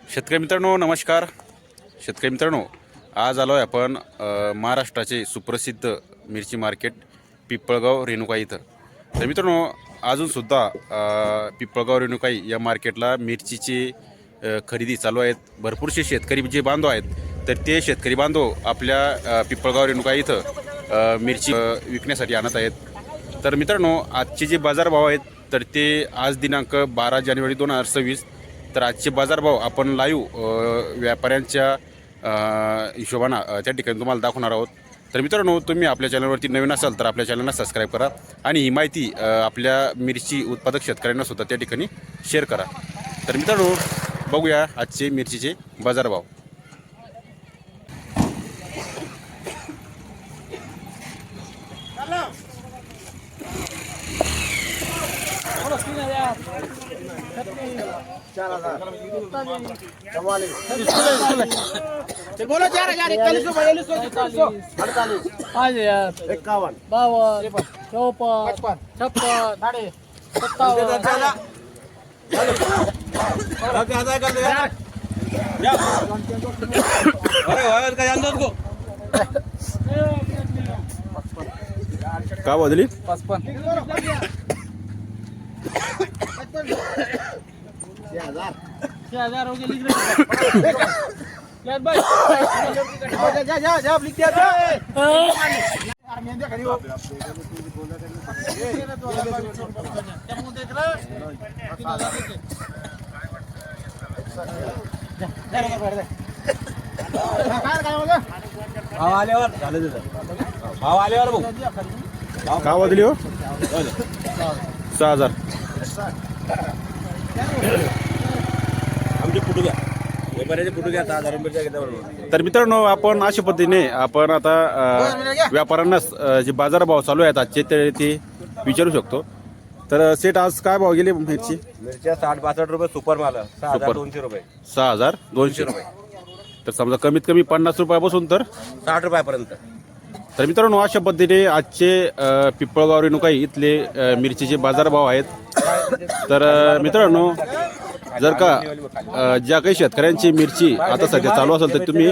शेतकरी मित्रांनो नमस्कार. शेतकरी मित्रांनो, आज आलो आहे आपण महाराष्ट्राचे सुप्रसिद्ध मिरची मार्केट पिंपळगाव रेणुकाई इथं. तर मित्रांनो, अजूनसुद्धा पिंपळगाव रेणुकाई या मार्केटला मिरचीची खरेदी चालू आहेत. भरपूरसे शेतकरी जे बांधव आहेत तर ते शेतकरी बांधव आपल्या पिंपळगाव रेणुकाई इथं मिरची विकण्यासाठी आणत आहेत. तर मित्रांनो, आजचे जे बाजारभाव आहेत तर ते आज दिनांक 12 जानेवारी 2026. तर आजचे बाजारभाव आपण लाईव्ह व्यापाऱ्यांच्या हिशोबानं त्या ठिकाणी तुम्हाला दाखवणार आहोत. तर मित्रांनो, तुम्ही आपल्या चॅनलवरती नवीन असाल तर आपल्या चॅनलला सबस्क्राईब करा आणि ही माहिती आपल्या मिरची उत्पादक शेतकऱ्यांना सुद्धा त्या ठिकाणी शेअर करा. तर मित्रांनो, बघूया आजचे मिरचीचे बाजारभाव. बोलो 4000 41 48 51 52 54 56 का बदली 6000 हो गए लिख रहे यार भाई जा लिख दिया यार मैं खड़ी हो भाव आल्यावर झालं भाव आल्यावर भाऊ का बदली हो 6000. आमचे फोटो घ्या व्यापाऱ्याचे फोटो घ्या 6000 रुपये घेता. तर मित्रांनो, आपण अशा पद्धतीने आपण आता व्यापाऱ्यांना जे बाजारभाव चालू आहेत आजचे ते विचारू शकतो. तर सेट आज काय भाव गेले मिरची? मिरच्या 60-62 रुपये सुपर माल 6200 रुपये 6200 रुपये. तर समजा कमीत कमी 50 रुपयापासून तर 60 रुपयापर्यंत. तर मित्रांनो, अशा पद्धतीने आजचे पिंपळगाव रेणुकाई इथले मिरचीचे बाजारभाव आहेत. तर मित्रांनो, जर का ज्या काही शेतकऱ्यांची मिरची आता सध्या चालू असेल तर तुम्ही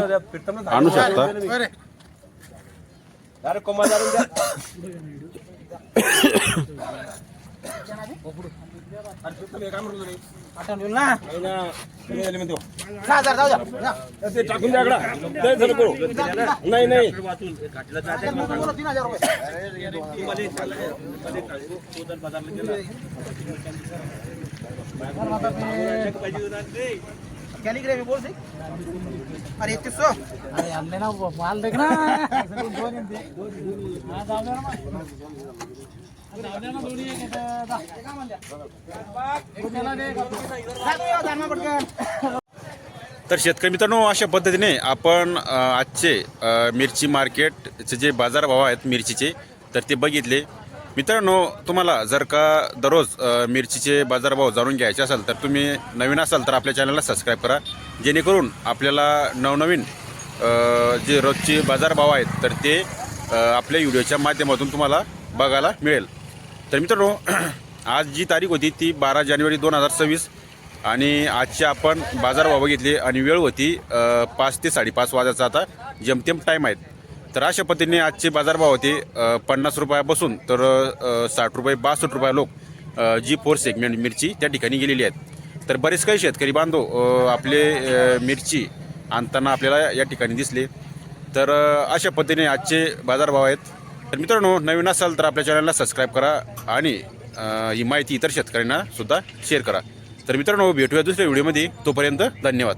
आणू शकता. टाकून नाही नाही क्या लिख रहे बोल से अरे 3100 अरे हमने ना माल देखना तर शेतकरी मित्रांनो, अशा पद्धतीने आपण आजचे मिरची मार्केटचे जे बाजारभाव आहेत मिरचीचे तर ते बघितले. मित्रांनो, तुम्हाला जर का दररोज मिरचीचे बाजारभाव जाणून घ्यायचे असेल तर तुम्ही नवीन असाल तर आपल्या चॅनलला सबस्क्राईब करा, जेणेकरून आपल्याला नवनवीन जे रोजचे बाजारभाव आहेत तर ते आपल्या व्हिडिओच्या माध्यमातून तुम्हाला बघायला मिळेल. तर मित्रांनो, आज जी तारीख होती ती 12 जानेवारी 2026 आणि आजचे आपण बाजारभाव बघितले आणि वेळ होती 5 ते 5:30 वाजायचा आता जेमतेम टाईम आहेत. तर अशा पद्धतीने आजचे बाजारभाव होते 50 रुपयापासून तर 60 रुपये 62 रुपये लोक G4 सेगमेंट मिरची त्या ठिकाणी गेलेली आहेत. तर बरेच काही शेतकरी बांधव आपले मिरची आणताना आपल्याला या ठिकाणी दिसले. तर अशा पद्धतीने आजचे बाजारभाव आहेत. तर मित्रांनो, नवीन असाल तर आपल्या चॅनलला सबस्क्राईब करा आणि ही माहिती इतर शेतकऱ्यांना सुद्धा शेअर करा. तर मित्रांनो, भेटूया दुसऱ्या व्हिडिओमध्ये. तोपर्यंत धन्यवाद.